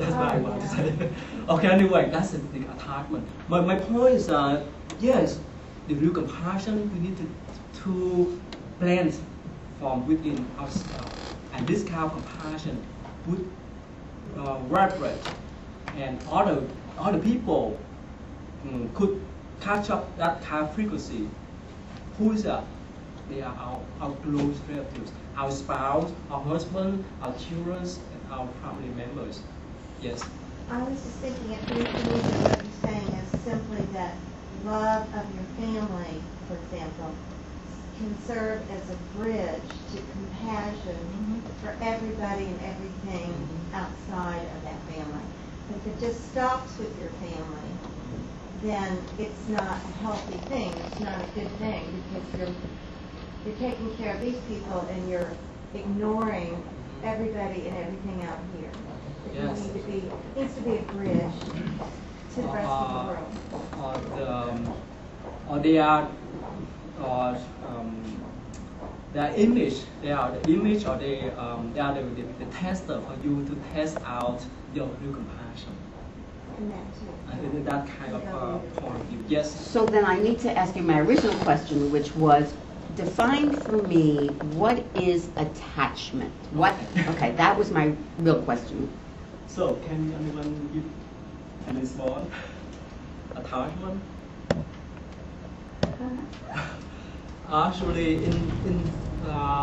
That's what I want to say. Okay, anyway, that's the attachment. My point is, yes, the real compassion, we need to plant from within ourselves. And this kind of compassion would vibrate, and other people could catch up that kind of frequency. Who is that? They are our close relatives, our spouse, our husband, our children, and our family members. Yes? I was just thinking, if you what you're saying is simply that love of your family, for example, can serve as a bridge to compassion for everybody and everything outside of that family. But if it just stops with your family, then it's not a healthy thing. It's not a good thing, because you're taking care of these people and you're ignoring everybody and everything out here. Yes. Needs to be a bridge to the rest of the world. Or they are their image. They are the image, or they are the tester for you to test out your real compassion. And that too. And that kind of point of view. Yes. So then I need to ask you my original question, which was, define for me what is attachment. What? Okay, that was my real question. So can anyone give any response? Attachment. Actually, in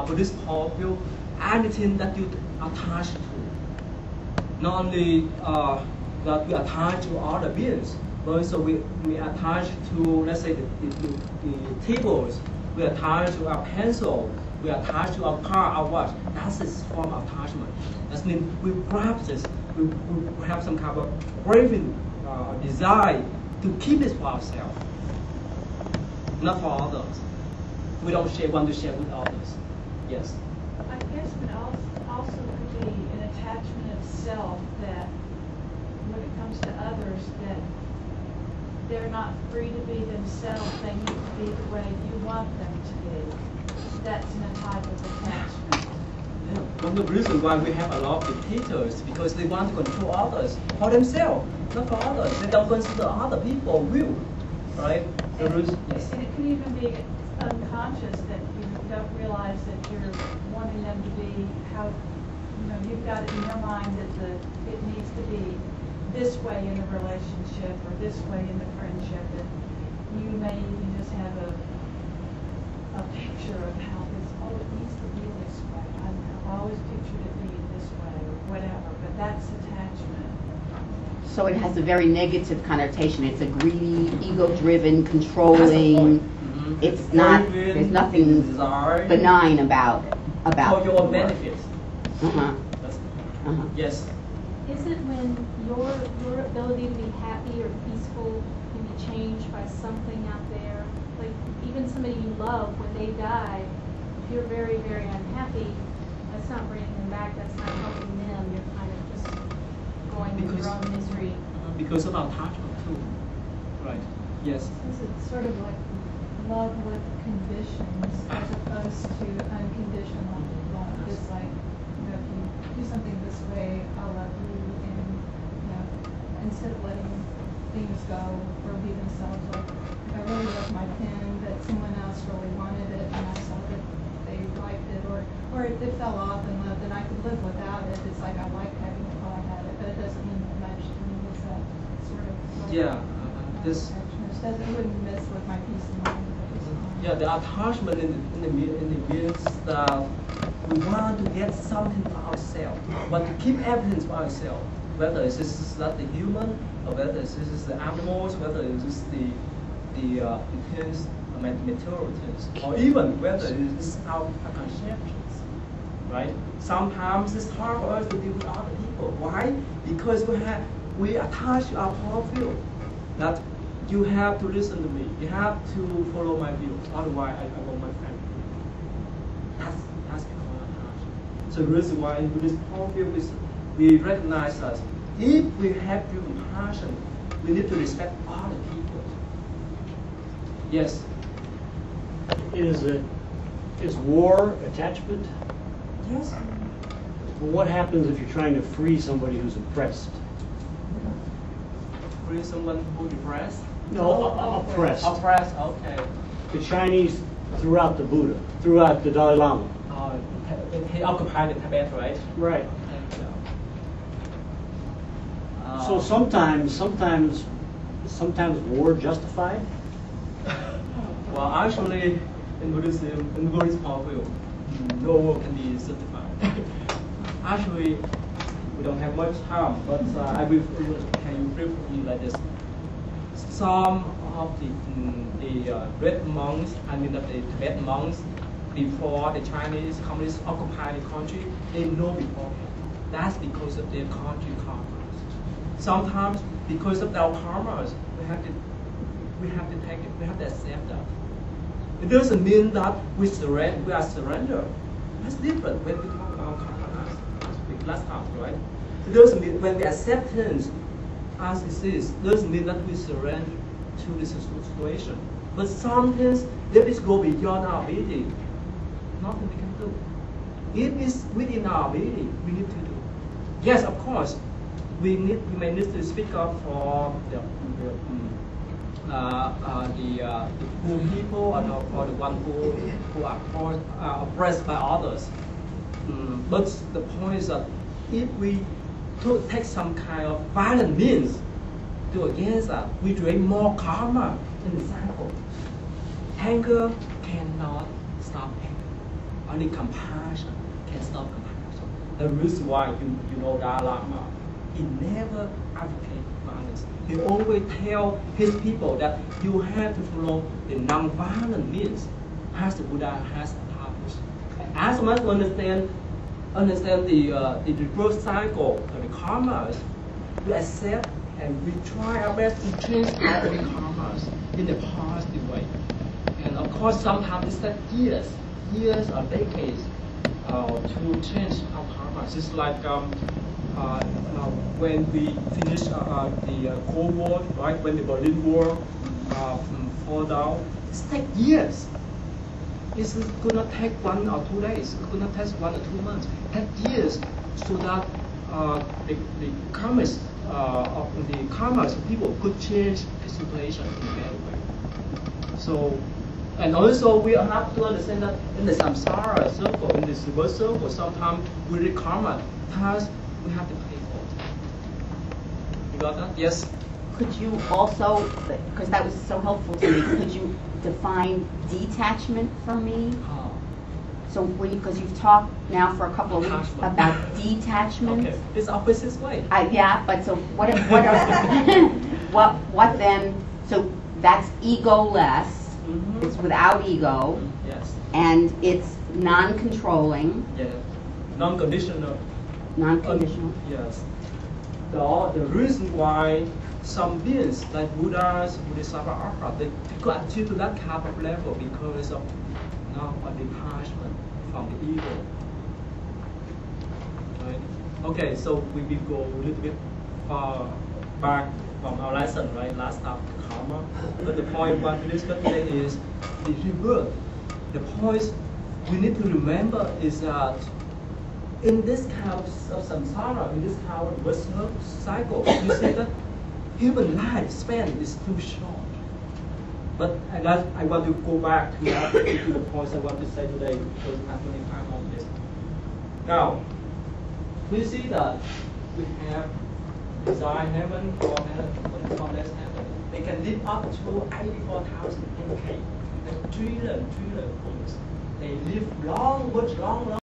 Buddhist point of view, anything that you attach to, not only that we attach to other beings, but also we attach to, let's say, the tables, we attach to our pencil, we attach to our car, our watch. That's a form of attachment. That means we practice, we have some kind of craving, desire to keep it for ourselves, not for others. We don't want to share with others. Yes. I guess it also could be an attachment of self, that when it comes to others, that they're not free to be themselves. They need to be the way you want them to be. That's a type of attachment. Yeah. One of the reasons why we have a lot of dictators, because they want to control others for themselves, not for others. They don't consider other people will, right? And it could even be unconscious, that you don't realize that you're wanting them to be how, you've got it in your mind that it needs to be this way in a relationship or this way in the friendship, that you may even just have a picture of how it needs to be this way. I've always pictured it being this way or whatever, but that's attachment. So it has a very negative connotation. It's a greedy, ego-driven, controlling. It's not. There's nothing benign about. For your benefit. Yes. Is it when your ability to be happy or peaceful can be changed by something out there? Like even somebody you love, when they die, if you're very, very unhappy, that's not bringing them back. That's not helping them. You're kind of just going with your own misery. Because of our attachment too. Right. Yes. It's sort of like love with conditions as opposed to unconditional love. It's like, if you do something this way, I'll love you, and instead of letting things go or be themselves, like if I really love my pen, but someone else really wanted it, and I saw that they liked it, or it fell off and loved, and I could live without it. It's like I like having it while I had it, but it doesn't mean much to me. It's that sort of this wouldn't mess with my peace of mind. Yeah, the attachment in the means that we want to get something for ourselves, but to keep everything for ourselves. Whether this is not the human, or whether this is the animals, whether it is the things, material things, or even whether it is our conceptions. Right? Sometimes it's hard for us to deal with other people. Why? Because we attach to our point of view. That you have to listen to me. You have to follow my view. Otherwise, I want my friend. That's because attachment. So the reason why in Buddhist point of view is we recognize us. If we have real compassion, we need to respect other people. Yes. Is war attachment? Yes. Well, what happens if you're trying to free somebody who's oppressed? free someone who depressed? No, oppressed. Oppressed, okay. The Chinese throughout the Buddha, throughout the Dalai Lama. He occupied the Tibet, right? Right. Okay. So sometimes war justified. Well, actually, in Buddhism, in Buddhist point of view, no war can be justified. Actually, we don't have much time, but I will can you briefly like this. Some of the red monks, I mean the Tibet monks, before the Chinese communists occupied the country, they know before. That's because of their country karmas. Sometimes because of our karmas, we have to take it, we have to accept that. It doesn't mean that we are surrender. That's different when we talk about karma last time, right? It doesn't mean when we accept things as it is, doesn't mean that we surrender to the situation. But some things, if it go beyond our ability, nothing we can do. If it's within our ability, we need to do. Yes, of course, we may need to speak up for the poor people or the one who are oppressed by others. But the point is that if we take some kind of violent means to against that, we create more karma in the cycle. Anger cannot stop anger. Only compassion can stop compassion. The reason why you know Dalai Lama, he never advocate violence. He always tell his people that you have to follow the non-violent means as the Buddha has established. As much to understand the rebirth cycle of the karmas, we accept and we try our best to change all the karmas in a positive way. And of course, sometimes it takes years or decades to change our karmas. It's like when we finish the Cold War, right? When the Berlin Wall fall down, it takes years. It's gonna take 1 or 2 days. It's gonna take 1 or 2 months. It takes years so that the karmas of the karmas people could change the situation in a better way. So, and also we have to understand that in the samsara circle, in this reverse circle, sometimes with the karma task we have to pay for. You got that? Yes. Could you also, because that was so helpful to me, could you define detachment for me? So because you've talked now for a couple of weeks about detachment. Okay, it's opposite way. Yeah, but so what what then? So that's egoless. Mm-hmm. It's without ego. Yes. And it's non-controlling. Yeah. Non-conditional. Non-conditional. Yes. The reason why some beings like Buddhas, Bodhisattva, they could achieve to that kind of level because of a detachment from the ego. Right? Okay, so we will go a little bit far back from our lesson, right? Last time, karma. But the point what we discussed today is the rebirth. The point we need to remember is that in this kind of samsara, in this kind of reverse cycle, you see that human life span is too short. But I want to go back to the points I want to say today because I'm running time on this. Now, we see that we have desire heaven or what we call this heaven. They can live up to 84,000 MK, trillion beings. They live long, much long.